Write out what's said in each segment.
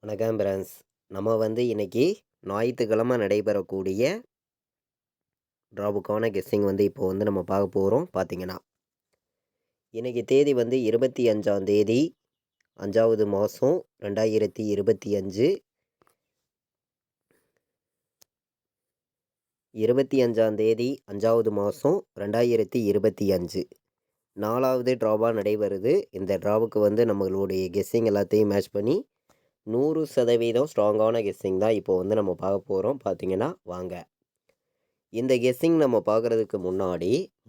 வணக்கம் பிரான்ஸ். நம்ம இன்னைக்கு ஞாயிற்றுக்கிழமை நடைபெறக்கூடிய டிராவுக்கான கெஸ்ஸிங் இப்போ நம்ம பார்க்க போகிறோம். பார்த்தீங்கன்னா இன்றைக்கி தேதி 25ஆம் தேதி 5வது மாதம் 2025. 25ஆம் தேதி 5வது மாதம் 2025 4வது ட்ராவாக நடைபெறுது. இந்த ட்ராவுக்கு நம்மளுடைய கெஸ்ஸிங் எல்லாத்தையும் மேட்ச் பண்ணி 100% ஸ்ட்ராங்கான கெஸ்ஸிங் தான் இப்போ நம்ம பார்க்க போகிறோம். பார்த்தீங்கன்னா வாங்க. இந்த கெஸ்ஸிங் நம்ம பார்க்குறதுக்கு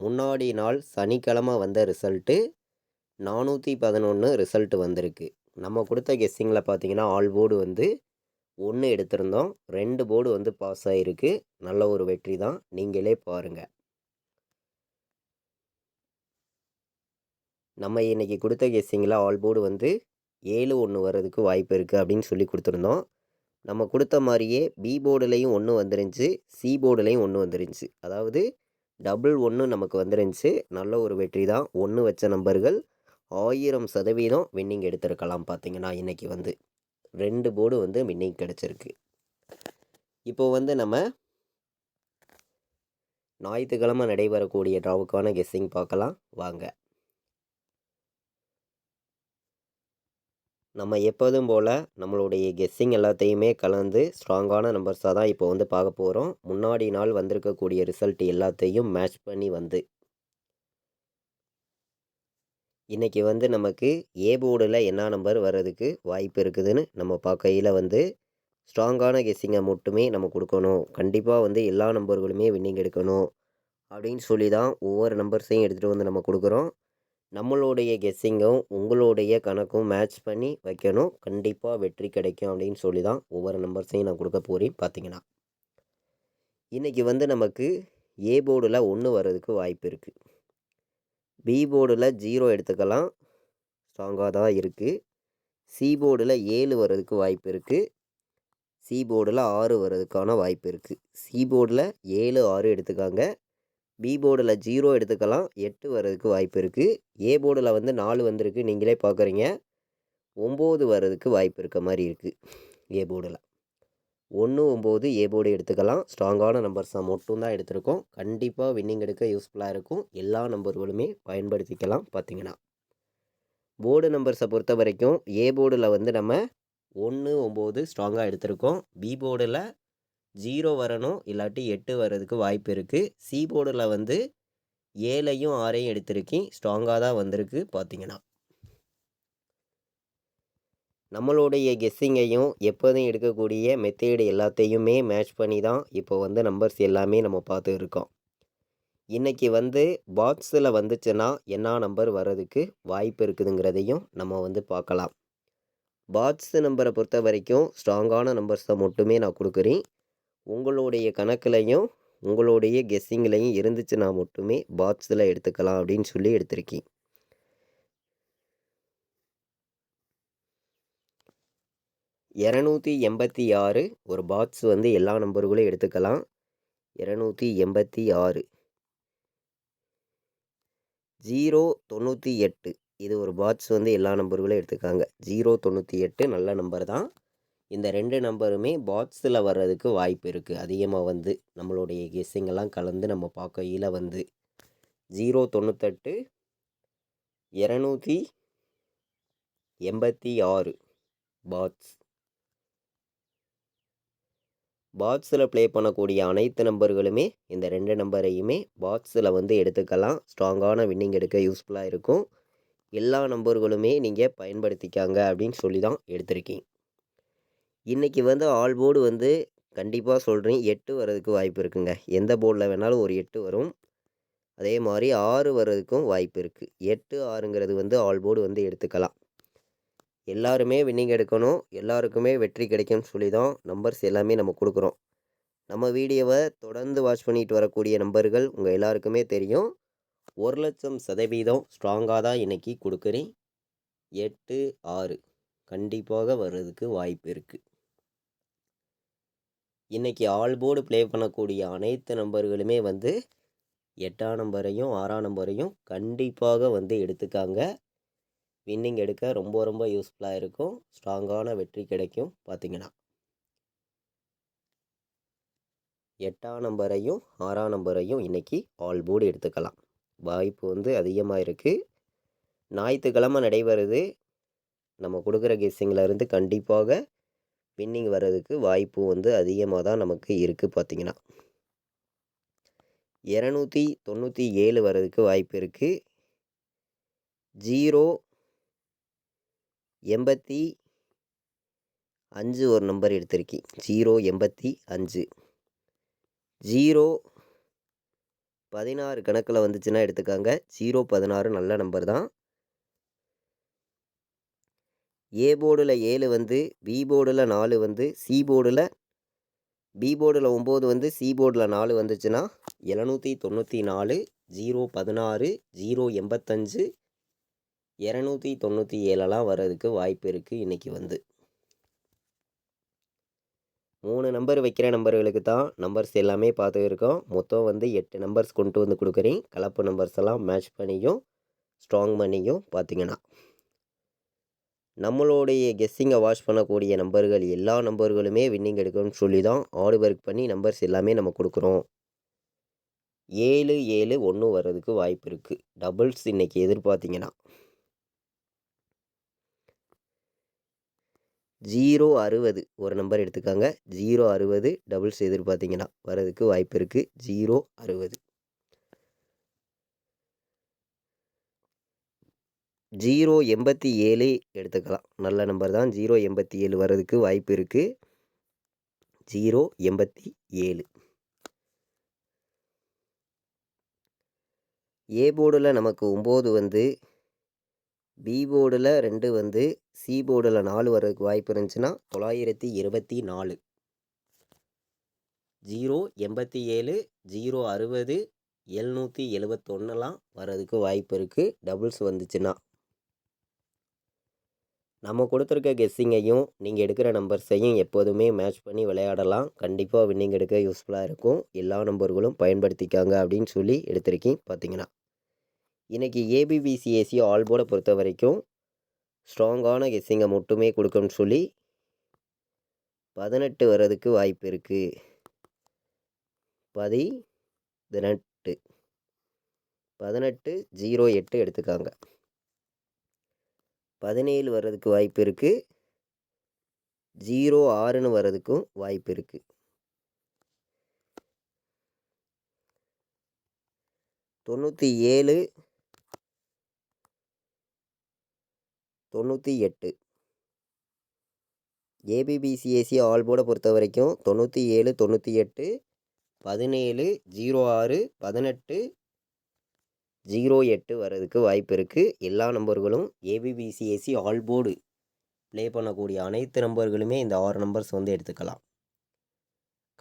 முன்னாடி நாள் சனிக்கிழமை வந்த ரிசல்ட்டு 411 ரிசல்ட்டு வந்திருக்கு. நம்ம கொடுத்த கெஸ்ஸிங்கில் பார்த்தீங்கன்னா ஆல் போர்டு 1 எடுத்திருந்தோம். 2 போர்டு பாஸ் ஆகிருக்கு. நல்ல ஒரு வெற்றி தான். நீங்களே பாருங்கள். நம்ம இன்றைக்கி கொடுத்த கெஸ்ஸிங்கில் ஆல் போர்டு 7-1 வர்றதுக்கு வாய்ப்பு இருக்குது அப்படின்னு சொல்லி கொடுத்துருந்தோம். நம்ம கொடுத்த மாதிரியே பி போர்டுலேயும் 1 வந்துருந்துச்சு, சி போர்டுலேயும் 1 வந்துருந்துச்சு. அதாவது டபுள் 1 நமக்கு வந்துருந்துச்சு. நல்ல ஒரு வெற்றி தான். 1 வச்ச நம்பர்கள் 1000% வின்னிங் எடுத்திருக்கலாம். பார்த்தீங்கன்னா இன்றைக்கி 2 போர்டு வின்னிங் கிடச்சிருக்கு. இப்போது நம்ம ஞாயிற்றுக்கிழமை நடைபெறக்கூடிய ட்ராவுக்கான கெஸ்ஸிங் பார்க்கலாம் வாங்க. நம்ம எப்போதும் போல் நம்மளுடைய கெஸ்ஸிங் எல்லாத்தையுமே கலந்து ஸ்ட்ராங்கான நம்பர்ஸாக தான் இப்போ பார்க்க போகிறோம். முன்னாடி நாள் வந்திருக்கக்கூடிய ரிசல்ட் எல்லாத்தையும் மேட்ச் பண்ணி இன்றைக்கி நமக்கு ஏ போர்டில் என்ன நம்பர் வர்றதுக்கு வாய்ப்பு இருக்குதுன்னு நம்ம பார்க்கையில் ஸ்ட்ராங்கான கெஸ்ஸிங்கை மட்டுமே நம்ம கொடுக்கணும். கண்டிப்பாக எல்லா நம்பர்களுமே வின்னிங் எடுக்கணும் அப்படின்னு சொல்லி தான் ஒவ்வொரு நம்பர்ஸையும் எடுத்துகிட்டு நம்ம கொடுக்குறோம். நம்மளுடைய கெஸ்ஸிங்கும் உங்களுடைய கணக்கும் மேட்ச் பண்ணி வைக்கணும். கண்டிப்பாக வெற்றி கிடைக்கும் அப்படின்னு சொல்லி தான் ஒவ்வொரு நம்பர்ஸையும் நான் கொடுக்க போகிறேன். பார்த்தீங்கன்னா இன்றைக்கி நமக்கு ஏ போர்டில் 1 வர்றதுக்கு வாய்ப்பு இருக்குது. பி போர்டில் 0 எடுத்துக்கலாம், ஸ்ட்ராங்காக தான் இருக்குது. சி போர்டில் 7 வர்றதுக்கு வாய்ப்பு இருக்குது. சி போர்டில் 6 வர்றதுக்கான வாய்ப்பு இருக்குது. சி போர்டில் 7, 6 எடுத்துக்காங்க. பி போர்டில் 0 எடுத்துக்கலாம், 8 வர்றதுக்கு வாய்ப்பு இருக்குது. ஏ போர்டில் 4 வந்திருக்கு. நீங்களே பார்க்குறீங்க. 9 வர்றதுக்கு வாய்ப்பு இருக்க மாதிரி இருக்குது. ஏ போர்டில் 1, 9 ஏ போர்டு எடுத்துக்கலாம். ஸ்ட்ராங்கான நம்பர்ஸாக மட்டும்தான் எடுத்திருக்கோம். கண்டிப்பாக வின்னிங் எடுக்க யூஸ்ஃபுல்லாக இருக்கும். எல்லா நம்பர்களுமே பயன்படுத்திக்கலாம். பார்த்தீங்கன்னா போர்டு நம்பர்ஸை பொறுத்த வரைக்கும் ஏ போர்டில் நம்ம 1, 9 ஸ்ட்ராங்காக எடுத்திருக்கோம். பி போர்டில் 0 வரணும், இல்லாட்டி 8 வர்றதுக்கு வாய்ப்பு இருக்குது. சி போர்டில் 7ஐயும் 6ஐயும் எடுத்திருக்கேன். ஸ்ட்ராங்காக தான் வந்திருக்கு. பார்த்தீங்கன்னா நம்மளுடைய கெஸ்ஸிங்கையும் எப்போதும் எடுக்கக்கூடிய மெத்தேடு எல்லாத்தையுமே மேட்ச் பண்ணி தான் இப்போ நம்பர்ஸ் எல்லாமே நம்ம பார்த்து இருக்கோம். இன்றைக்கி பாக்ஸில் வந்துச்சுன்னா என்ன நம்பர் வர்றதுக்கு வாய்ப்பு இருக்குதுங்கிறதையும் நம்ம பார்க்கலாம். பாக்ஸ் நம்பரை பொறுத்த வரைக்கும் ஸ்ட்ராங்கான நம்பர்ஸை மட்டுமே நான் கொடுக்குறேன். உங்களுடைய கணக்குலையும் உங்களுடைய கெஸ்ஸிங்லையும் இருந்துச்சுன்னா மட்டுமே பாக்ஸில் எடுத்துக்கலாம் அப்படின்னு சொல்லி எடுத்திருக்கேன். $286 ஒரு பாக்ஸ் எல்லா நம்பர்களும் எடுத்துக்கலாம். 286 098 இது ஒரு பாக்ஸ் எல்லா நம்பர்களும் எடுத்துக்காங்க. 098 நல்ல நம்பர் தான். இந்த 2 நம்பருமே பாக்ஸில் வர்றதுக்கு வாய்ப்பு இருக்குது. அதிகமாக நம்மளுடைய கெஸ்ஸிங்கெல்லாம் கலந்து நம்ம பார்க்கையில் 098 286 பாக்ஸில் ப்ளே பண்ணக்கூடிய அனைத்து நம்பர்களுமே இந்த 2 நம்பரையுமே பாக்ஸில் எடுத்துக்கலாம். ஸ்ட்ராங்கான வின்னிங் எடுக்க யூஸ்ஃபுல்லாக இருக்கும். எல்லா நம்பர்களுமே நீங்கள் பயன்படுத்திக்காங்க அப்படின்னு சொல்லி தான் எடுத்திருக்கேன். இன்றைக்கி ஆல் போர்டு கண்டிப்பாக சொல்கிறேன் 8 வர்றதுக்கு வாய்ப்பு இருக்குங்க. எந்த போர்டில் வேணாலும் ஒரு 8 வரும். அதே மாதிரி 6 வர்றதுக்கும் வாய்ப்பு இருக்குது. 8, 6ங்கிறது ஆல் போர்டு எடுத்துக்கலாம். எல்லாருமே வின்னிங் எடுக்கணும், எல்லாருக்குமே வெற்றி கிடைக்கும்னு சொல்லி தான் நம்பர்ஸ் எல்லாமே நம்ம கொடுக்குறோம். நம்ம வீடியோவை தொடர்ந்து வாட்ச் பண்ணிட்டு வரக்கூடிய நம்பர்கள் உங்கள் எல்லாருக்குமே தெரியும். 1,00,000% ஸ்ட்ராங்காக தான் இன்றைக்கி கொடுக்குறேன். 8, 6 கண்டிப்பாக வர்றதுக்கு வாய்ப்பு இருக்குது. இன்றைக்கி ஆல் போர்டு ப்ளே பண்ணக்கூடிய அனைத்து நம்பர்களுமே 8ஆம் நம்பரையும் 6ஆம் நம்பரையும் கண்டிப்பாக எடுத்துக்காங்க. வின்னிங் எடுக்க ரொம்ப ரொம்ப யூஸ்ஃபுல்லாக இருக்கும். ஸ்ட்ராங்கான வெற்றி கிடைக்கும். பார்த்தீங்கன்னா 8ஆம் நம்பரையும் 6ஆம் நம்பரையும் இன்றைக்கி ஆல் போர்டு எடுத்துக்கலாம். வாய்ப்பு வந்து அதிகமாக இருக்குது. ஞாயிற்றுக்கிழமை நடைபெறுது. நம்ம கொடுக்குற கெஸ்ஸிங்கிலேருந்து கண்டிப்பாக வின்னிங் வர்றதுக்கு வாய்ப்பு வந்து அதிகமாக தான் நமக்கு இருக்குது. பார்த்தீங்கன்னா 297 வர்றதுக்கு வாய்ப்பு இருக்குது. 085 ஒரு நம்பர் எடுத்திருக்கேன். 085 016 கணக்கில் வந்துச்சுன்னா எடுத்துக்காங்க. 016 நல்ல நம்பர் தான். ஏ போர்டில் 7 வந்து, பி போர்டில் 4 வந்து, பி போர்டில் 9 வந்து, சி போர்டில் 4 வந்துச்சுன்னா 794 016 085 297 வர்றதுக்கு வாய்ப்பு இருக்குது. இன்றைக்கி வந்து 3 நம்பர் வைக்கிற நம்பர்களுக்கு தான் நம்பர்ஸ் எல்லாமே பார்த்துருக்கோம். மொத்தம் வந்து 8 நம்பர்ஸ் கொண்டு வந்து கொடுக்குறேன். கலப்பு நம்பர்ஸ் எல்லாம் மேட்ச் பண்ணியும் ஸ்ட்ராங் பண்ணியும் பார்த்தீங்கன்னா நம்மளுடைய கெஸ்ஸிங்கை வாட்ச் பண்ணக்கூடிய நம்பர்கள் எல்லா நம்பர்களுமே வின்னிங் எடுக்கணும்னு சொல்லி தான் ஹார்ட் ஒர்க் பண்ணி நம்பர்ஸ் எல்லாமே நம்ம கொடுக்குறோம். 771 வர்றதுக்கு வாய்ப்பு இருக்குது. டபுள்ஸ் இன்றைக்கி எதிர்பார்த்திங்கன்னா 060 ஒரு நம்பர் எடுத்துக்காங்க. 060 டபுள்ஸ் எதிர்பார்த்திங்கன்னா வர்றதுக்கு வாய்ப்பு இருக்குது. 060 087 எடுத்துக்கலாம். நல்ல நம்பர் தான். 087 வர்றதுக்கு வாய்ப்பு இருக்குது. 087 ஏ போர்டில் நமக்கு 9 வந்து, பி போர்டில் 2 வந்து, சி போர்டில் 4 வர்றதுக்கு வாய்ப்பு இருந்துச்சுன்னா 924 087 060 771 வர்றதுக்கு வாய்ப்பு இருக்குது. டபுள்ஸ் வந்துச்சுன்னா நம்ம கொடுத்துருக்க கெஸ்ஸிங்கையும் நீங்கள் எடுக்கிற நம்பர்ஸையும் எப்போதுமே மேட்ச் பண்ணி விளையாடலாம். கண்டிப்பாக வின்னிங் எடுக்க யூஸ்ஃபுல்லாக இருக்கும். எல்லா நம்பர்களும் பயன்படுத்திக்காங்க அப்படின்னு சொல்லி எடுத்திருக்கேன். பார்த்தீங்கன்னா இன்றைக்கி ஏபிபிசிஎஸ்சி ஆல் போர்டை பொறுத்த வரைக்கும் ஸ்ட்ராங்கான கெஸ்ஸிங்கை மட்டுமே கொடுக்கணும்னு சொல்லி 18 வர்றதுக்கு வாய்ப்பு இருக்குது. 18 08 எடுத்துக்காங்க. 17 வர்றதுக்கு வாய்ப்பு இருக்குது. 06 வர்றதுக்கும் வாய்ப்பு இருக்குது. 97 98 ஏபிபிசிஎஸ்சி ஆல் போர்டை பொறுத்த வரைக்கும் 97 98 17 06 18 08 வர்றதுக்கு வாய்ப்பு இருக்குது. எல்லா நம்பர்களும் ஏபிபிசிஎஸ்சி ஆல் போர்டு ப்ளே பண்ணக்கூடிய அனைத்து நம்பர்களுமே இந்த 6 நம்பர்ஸ் வந்து எடுத்துக்கலாம்.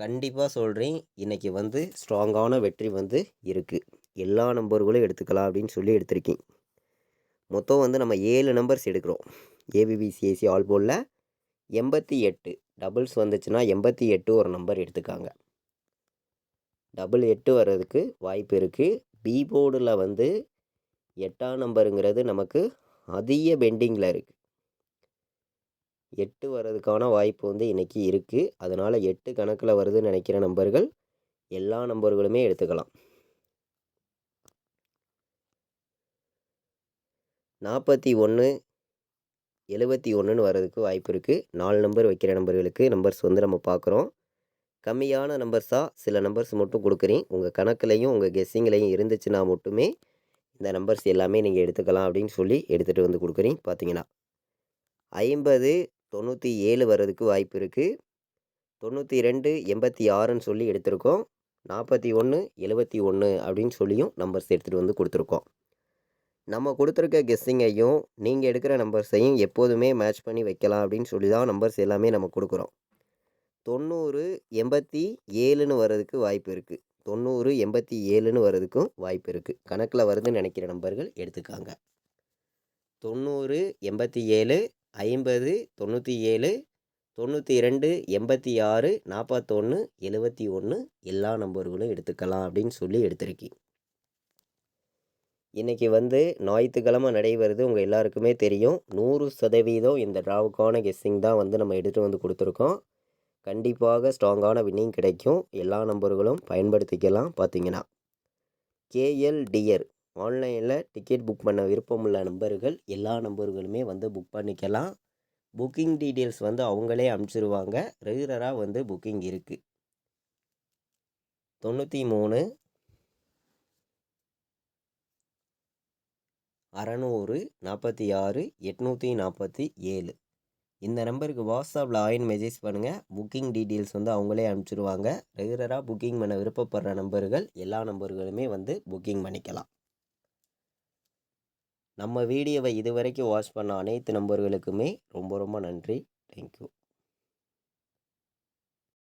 கண்டிப்பாக சொல்கிறேன், இன்றைக்கி வந்து ஸ்ட்ராங்கான வெற்றி வந்து இருக்குது. எல்லா நம்பர்களும் எடுத்துக்கலாம் அப்படின்னு சொல்லி எடுத்திருக்கேன். மொத்தம் வந்து நம்ம 7 நம்பர்ஸ் எடுக்கிறோம். ஏபிபிசிஎஸ்சி ஆல் போர்டில் 88 டபுள்ஸ் வந்துச்சுன்னா 88 ஒரு நம்பர் எடுத்துக்காங்க. 88 வர்றதுக்கு வாய்ப்பு இருக்குது. பி போர்டில் வந்து 8ஆம் நம்பருங்கிறது நமக்கு அதிக பெண்டிங்கில் இருக்குது. 8 வர்றதுக்கான வாய்ப்பு வந்து இன்றைக்கி இருக்குது. அதனால் 8 கணக்கில் வருதுன்னு நினைக்கிற நம்பர்கள் எல்லா நம்பர்களுமே எடுத்துக்கலாம். 41 71 வர்றதுக்கு வாய்ப்பு இருக்குது. 4 நம்பர் வைக்கிற நம்பர்களுக்கு நம்பர்ஸ் வந்து நம்ம பார்க்குறோம். கம்மியான நம்பர்ஸாக சில நம்பர்ஸ் மட்டும் கொடுக்குறேன். உங்கள் கணக்குலையும் உங்கள் கெஸ்ஸிங்லையும் இருந்துச்சுன்னா மட்டுமே இந்த நம்பர்ஸ் எல்லாமே நீங்கள் எடுத்துக்கலாம் அப்படின்னு சொல்லி எடுத்துகிட்டு வந்து கொடுக்குறேன். பார்த்தீங்கன்னா 50 97 வர்றதுக்கு வாய்ப்பு இருக்குது. 92 86ன்னு சொல்லி எடுத்திருக்கோம். 41 71 அப்படின்னு சொல்லியும் நம்பர்ஸ் எடுத்துகிட்டு வந்து கொடுத்துருக்கோம். நம்ம கொடுத்துருக்க கெஸ்ஸிங்கையும் நீங்கள் எடுக்கிற நம்பர்ஸையும் எப்போதுமே மேட்ச் பண்ணி வைக்கலாம் அப்படின்னு சொல்லி தான் நம்பர்ஸ் எல்லாமே நம்ம கொடுக்குறோம். 90 87ன்னு வர்றதுக்கு வாய்ப்பு இருக்குது. 90 87ன்னு வர்றதுக்கும் வாய்ப்பு இருக்குது. கணக்கில் வருதுன்னு நினைக்கிற நம்பர்கள் எடுத்துக்காங்க. 90 87 50 97 92 86 41 71 எல்லா நம்பர்களும் எடுத்துக்கலாம் அப்படின்னு சொல்லி எடுத்திருக்கேன். இன்றைக்கி வந்து ஞாயிற்றுக்கிழமை நடைபெறுது உங்கள் எல்லாருக்குமே தெரியும். 100% இந்த ட்ராவுக்கான கெஸ்ஸிங் தான் வந்து நம்ம எடுத்துகிட்டு வந்து கொடுத்துருக்கோம். கண்டிப்பாக ஸ்ட்ராங்கான வின்னிங் கிடைக்கும். எல்லா நம்பர்களும் பயன்படுத்திக்கலாம். பார்த்தீங்கன்னா கேஎல் டியர் ஆன்லைனில் டிக்கெட் புக் பண்ண விருப்பமுள்ள நம்பர்கள் எல்லா நம்பர்களுமே வந்து புக் பண்ணிக்கலாம். புக்கிங் டீட்டெயில்ஸ் வந்து அவங்களே அனுப்பிச்சிருவாங்க. ரெகுலராக வந்து புக்கிங் இருக்குது. 93 600 46 847 இந்த நம்பருக்கு வாட்ஸ்அப்பில் மெசேஜ் பண்ணுங்கள். புக்கிங் டீட்டெயில்ஸ் வந்து அவங்களே அனுப்பிச்சிருவாங்க. ரெகுலராக புக்கிங் பண்ண விருப்பப்படுற நம்பர்கள் எல்லா நம்பர்களுமே வந்து புக்கிங் பண்ணிக்கலாம். நம்ம வீடியோவை இதுவரைக்கும் வாட்ச் பண்ண அனைத்து நம்பர்களுக்குமே ரொம்ப ரொம்ப நன்றி. தேங்க்யூ.